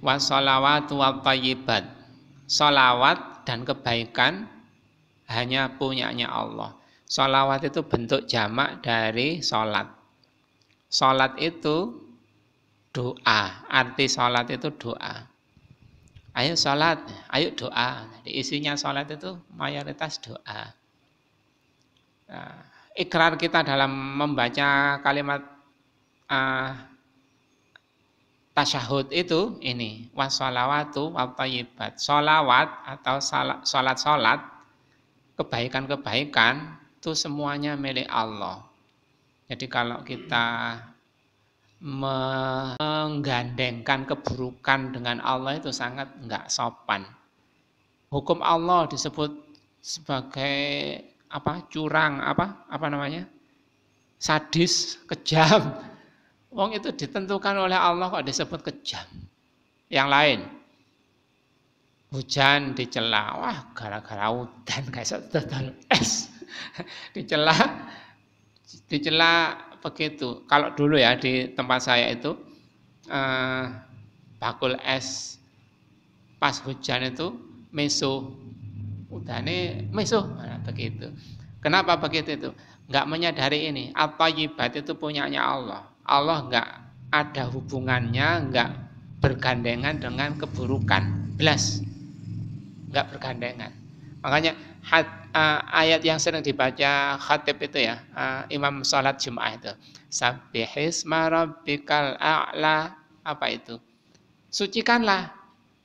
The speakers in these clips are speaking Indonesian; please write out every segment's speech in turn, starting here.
Wassalawatu wa thayyibat. Salawat dan kebaikan hanya punyanya Allah. Salawat itu bentuk jamak dari salat. Salat itu doa. Arti salat itu doa. Ayo salat, ayo doa. Jadi isinya salat itu mayoritas doa. Nah, ikrar kita dalam membaca kalimat tasyahud itu ini wassalawatu wa thayyibat. Salawat atau salat-salat, kebaikan-kebaikan itu semuanya milik Allah. Jadi kalau kita menggandengkan keburukan dengan Allah itu sangat enggak sopan. Hukum Allah disebut sebagai curang, sadis, kejam. Wong itu ditentukan oleh Allah kok disebut kejam. Yang lain, hujan dicela, wah gara-gara udan kayak total es. dicela begitu. Kalau dulu ya di tempat saya itu bakul es pas hujan itu meso, udane meso, nah, begitu. Kenapa begitu itu? Enggak menyadari ini, at-thayyibat itu punyanya Allah. Allah enggak ada hubungannya, enggak bergandengan dengan keburukan. Belas. Enggak bergandengan. Makanya ayat yang sering dibaca khatib itu ya, imam salat Jumat itu. Sabbihisma rabbikal a'la, apa itu? Sucikanlah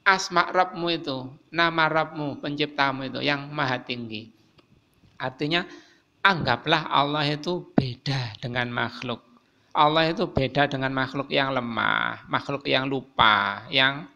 asma Rabbmu itu, nama Rabbmu, penciptamu itu yang maha tinggi. Artinya anggaplah Allah itu beda dengan makhluk. Allah itu beda dengan makhluk yang lemah, makhluk yang lupa, yang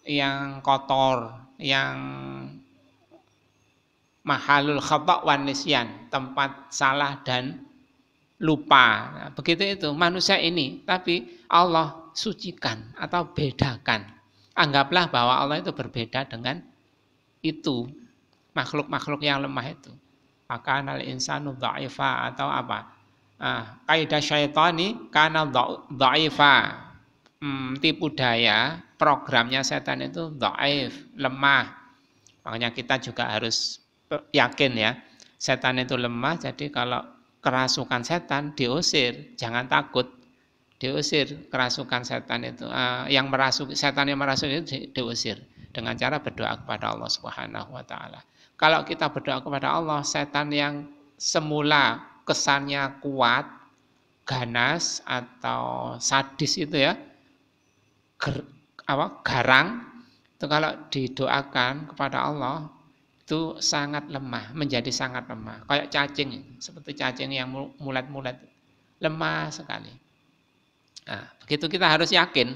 yang kotor, yang mahalul khata' wan nisyan, tempat salah dan lupa. Nah, begitu itu manusia ini, tapi Allah sucikan atau bedakan. Anggaplah bahwa Allah itu berbeda dengan itu, makhluk-makhluk yang lemah itu. Maka al insanu dha'ifa atau apa? Kaidah syaitani kana dha'ifa. Tipu daya, programnya setan itu dhaif, lemah. Makanya kita juga harus yakin ya, setan itu lemah. Jadi kalau kerasukan setan diusir, jangan takut. Diusir kerasukan setan itu, yang merasuki setan yang merasuki itu diusir dengan cara berdoa kepada Allah Subhanahu wa taala. Kalau kita berdoa kepada Allah, setan yang semula kesannya kuat, ganas atau sadis itu ya, garang, itu kalau didoakan kepada Allah itu sangat lemah, menjadi sangat lemah. Kayak cacing, seperti cacing yang mulat-mulat, lemah sekali. Nah, begitu kita harus yakin.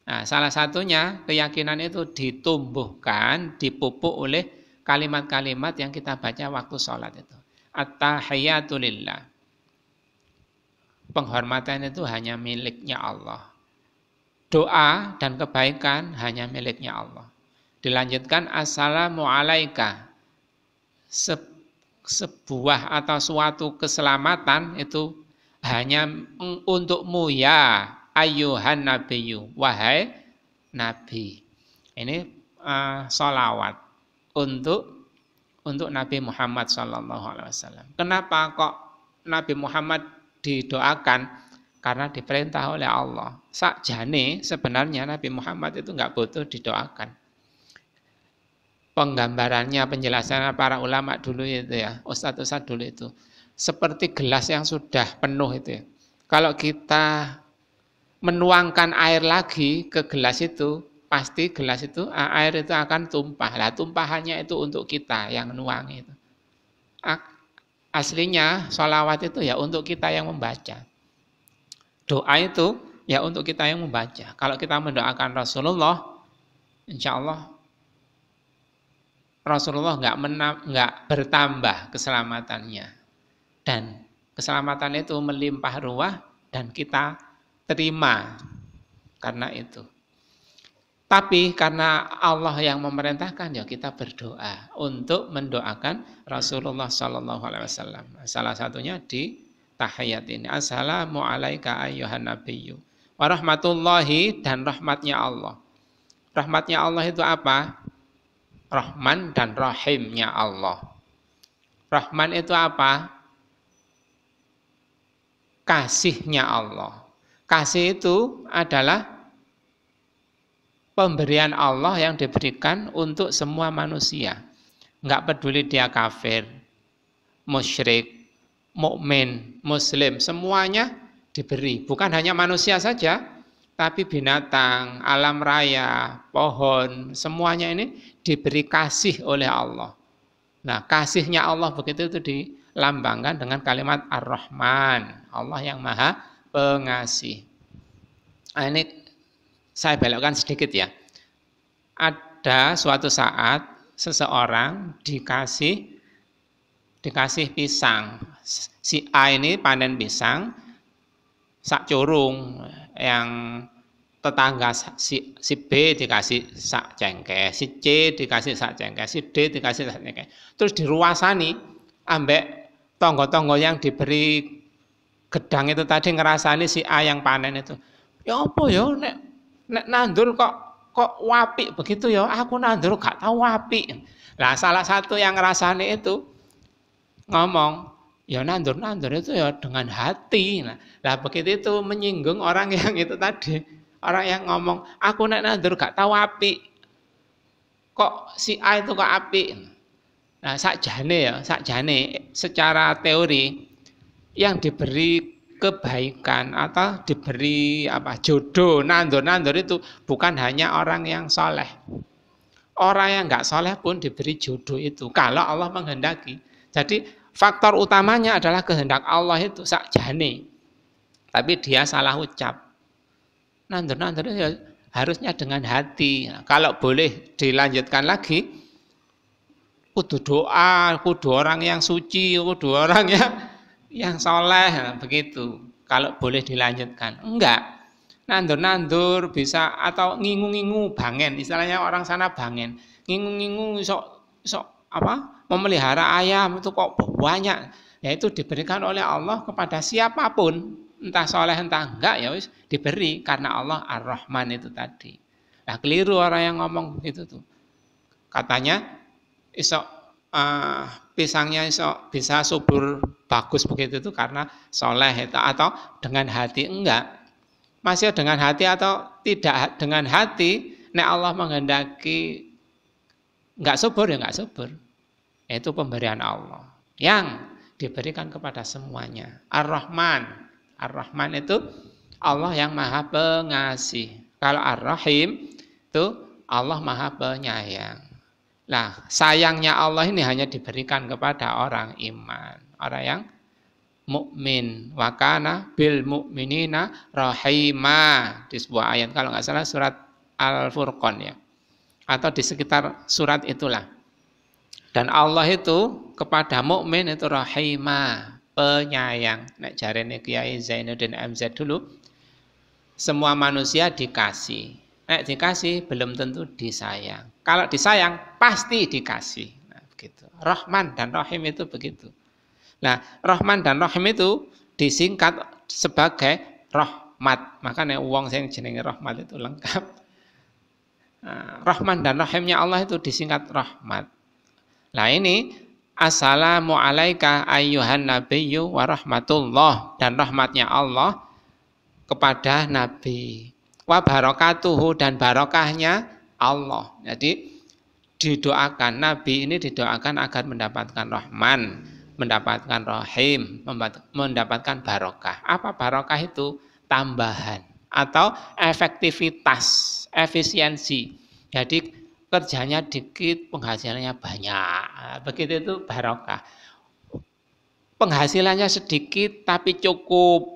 Nah, salah satunya keyakinan itu ditumbuhkan, dipupuk oleh kalimat-kalimat yang kita baca waktu sholat itu. At-tahiyyatu lillah. Penghormatan itu hanya miliknya Allah. Doa dan kebaikan hanya miliknya Allah. Dilanjutkan assalamu alaika. Sebuah atau suatu keselamatan itu hanya untukmu ya ayyuhan nabiyyu, wahai nabi. Ini sholawat untuk Nabi Muhammad SAW. Kenapa kok Nabi Muhammad didoakan? Karena diperintah oleh Allah. Sakjane sebenarnya Nabi Muhammad itu enggak butuh didoakan. Penggambarannya, penjelasannya para ulama dulu itu ya, ustadz-ustadz dulu itu, seperti gelas yang sudah penuh itu ya. Kalau kita menuangkan air lagi ke gelas itu, pasti gelas itu, air itu akan tumpah. Lah tumpahannya itu untuk kita yang nuangi itu. Aslinya sholawat itu ya untuk kita yang membaca. Doa itu ya untuk kita yang membaca. Kalau kita mendoakan Rasulullah, insya Allah Rasulullah enggak bertambah keselamatannya. Dan keselamatan itu melimpah ruah dan kita terima karena itu. Tapi karena Allah yang memerintahkan, ya kita berdoa untuk mendoakan Rasulullah SAW. Salah satunya di tahiyat ini. Assalamu alaika ayyuhan nabiyyu Warahmatullahi dan rahmatnya Allah. Rahmatnya Allah itu apa? Rahman dan Rahimnya Allah. Rahman itu apa? Kasihnya Allah. Kasih itu adalah pemberian Allah yang diberikan untuk semua manusia. Enggak peduli dia kafir, musyrik, mukmin, muslim, semuanya diberi. Bukan hanya manusia saja, tapi binatang, alam raya, pohon, semuanya ini diberi kasih oleh Allah. Nah, kasihnya Allah begitu itu dilambangkan dengan kalimat Ar-Rahman, Allah yang Maha Pengasih. Nah, ini saya belokkan sedikit ya. Ada suatu saat seseorang dikasih pisang. Si A ini panen pisang sak curung, yang tetangga si B dikasih sak cengkeh, si C dikasih sak cengkeh, si D dikasih sak cengkeh. Terus diruasani ambek tonggo-tonggo yang diberi gedang itu tadi, ngerasani si A yang panen itu. Ya apa ya nek nandur kok wapi begitu ya, aku nandur gak tahu wapi. Lah salah satu yang ngerasani itu ngomong, ya nandur itu ya dengan hati. Nah begitu itu menyinggung orang yang itu tadi. Orang yang ngomong, aku nek nandur gak tahu api. Kok si A itu kok api? Nah sakjane secara teori yang diberi kebaikan atau diberi jodoh, nandur itu bukan hanya orang yang soleh. Orang yang gak soleh pun diberi jodoh itu kalau Allah menghendaki. Jadi faktor utamanya adalah kehendak Allah itu sakjane. Tapi dia salah ucap. Nandur itu ya harusnya dengan hati. Nah, kalau boleh dilanjutkan lagi, kudu doa, kudu orang yang suci, kudu orang yang soleh, nah, begitu. Kalau boleh dilanjutkan, enggak. Nandur bisa atau ngingu-ngingu bangen, istilahnya orang sana bangen. Ngingu-ngingu sok memelihara ayam itu kok banyak. Ya itu diberikan oleh Allah kepada siapapun. Entah soleh entah enggak, ya wis diberi karena Allah Ar-Rahman itu tadi. Nah keliru orang yang ngomong begitu tuh. Katanya pisangnya bisa subur bagus begitu tuh karena soleh itu, atau dengan hati. Enggak. Masih dengan hati atau tidak dengan hati, nek Allah menghendaki enggak subur ya enggak subur. Itu pemberian Allah yang diberikan kepada semuanya. Ar-Rahman. Ar-Rahman itu Allah yang Maha Pengasih. Kalau Ar-Rahim itu Allah Maha Penyayang. Nah, sayangnya Allah ini hanya diberikan kepada orang iman, orang yang mukmin. Wa kana bil mukminina rahima, di sebuah ayat kalau nggak salah surat Al-Furqan ya. Atau di sekitar surat itulah. Dan Allah itu kepada mukmin itu rahima, penyayang. Nek jarene Kiai Zainuddin MZ dulu, semua manusia dikasih. Nek dikasih belum tentu disayang. Kalau disayang pasti dikasih. Nah, begitu. Rahman dan Rahim itu begitu. Nah, Rahman dan Rahim itu disingkat sebagai rahmat. Makanya wong sing jenenge rahmat itu lengkap. Nah, Rahman dan Rahimnya Allah itu disingkat rahmat. Nah ini Assalamualaikum ayyuhan nabiyyu wa rahmatullah, dan rahmatnya Allah kepada Nabi. Wa barakatuhu, dan barokahnya Allah. Jadi didoakan, Nabi ini didoakan agar mendapatkan rahman, mendapatkan rahim, mendapatkan barokah. Apa barokah itu? Tambahan atau efektivitas, efisiensi. Jadi kerjanya dikit, penghasilannya banyak. Begitu itu barokah. Penghasilannya sedikit tapi cukup.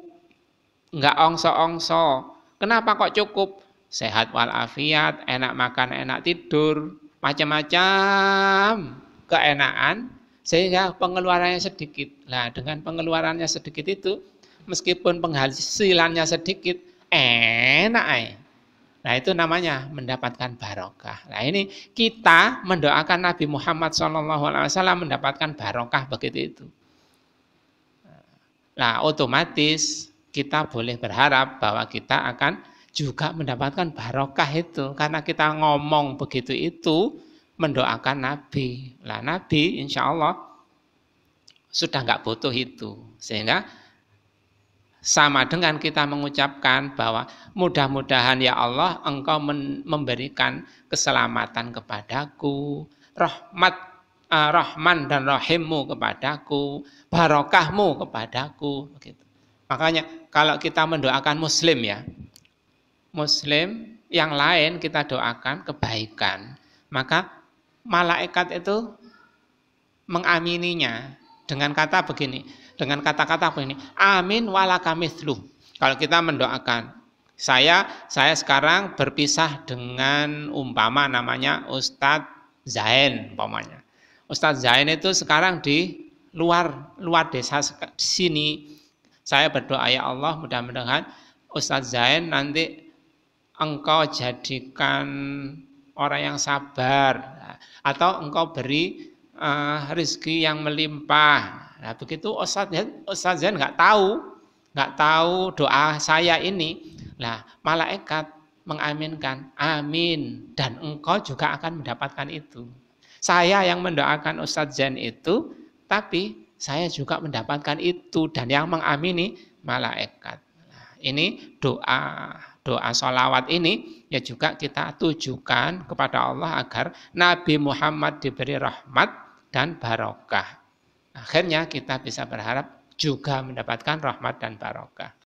Enggak ongso-ongso. Kenapa kok cukup? Sehat walafiat, enak makan, enak tidur, macam-macam keenaan, sehingga pengeluarannya sedikit. Nah, dengan pengeluarannya sedikit itu, meskipun penghasilannya sedikit, enak. Nah itu namanya mendapatkan barokah. Nah ini kita mendoakan Nabi Muhammad SAW mendapatkan barokah begitu itu. Nah otomatis kita boleh berharap bahwa kita akan juga mendapatkan barokah itu. Karena kita ngomong begitu itu, mendoakan Nabi. Lah Nabi insya Allah sudah nggak butuh itu. Sehingga sama dengan kita mengucapkan bahwa mudah-mudahan ya Allah engkau memberikan keselamatan kepadaku, Rahman dan Rahimmu kepadaku, barokahmu kepadaku. Begitu. Makanya kalau kita mendoakan Muslim ya, Muslim yang lain kita doakan kebaikan, maka malaikat itu mengamininya dengan kata begini, dengan kata-kata begini, amin walaka mithluh. Kalau kita mendoakan, saya sekarang berpisah dengan umpama namanya Ustadz Zain umpamanya. Ustadz Zain itu sekarang di luar desa sini. Saya berdoa ya Allah mudah-mudahan Ustadz Zain nanti engkau jadikan orang yang sabar atau engkau beri rezeki yang melimpah. Nah begitu Ustadz Zain nggak tahu doa saya ini. Nah malaikat mengaminkan, amin, dan engkau juga akan mendapatkan itu. Saya yang mendoakan Ustadz Zain itu, tapi saya juga mendapatkan itu, dan yang mengamini malaikat. Nah, ini doa sholawat ini ya juga kita tujukan kepada Allah agar Nabi Muhammad diberi rahmat dan barokah. Akhirnya kita bisa berharap juga mendapatkan rahmat dan barokah.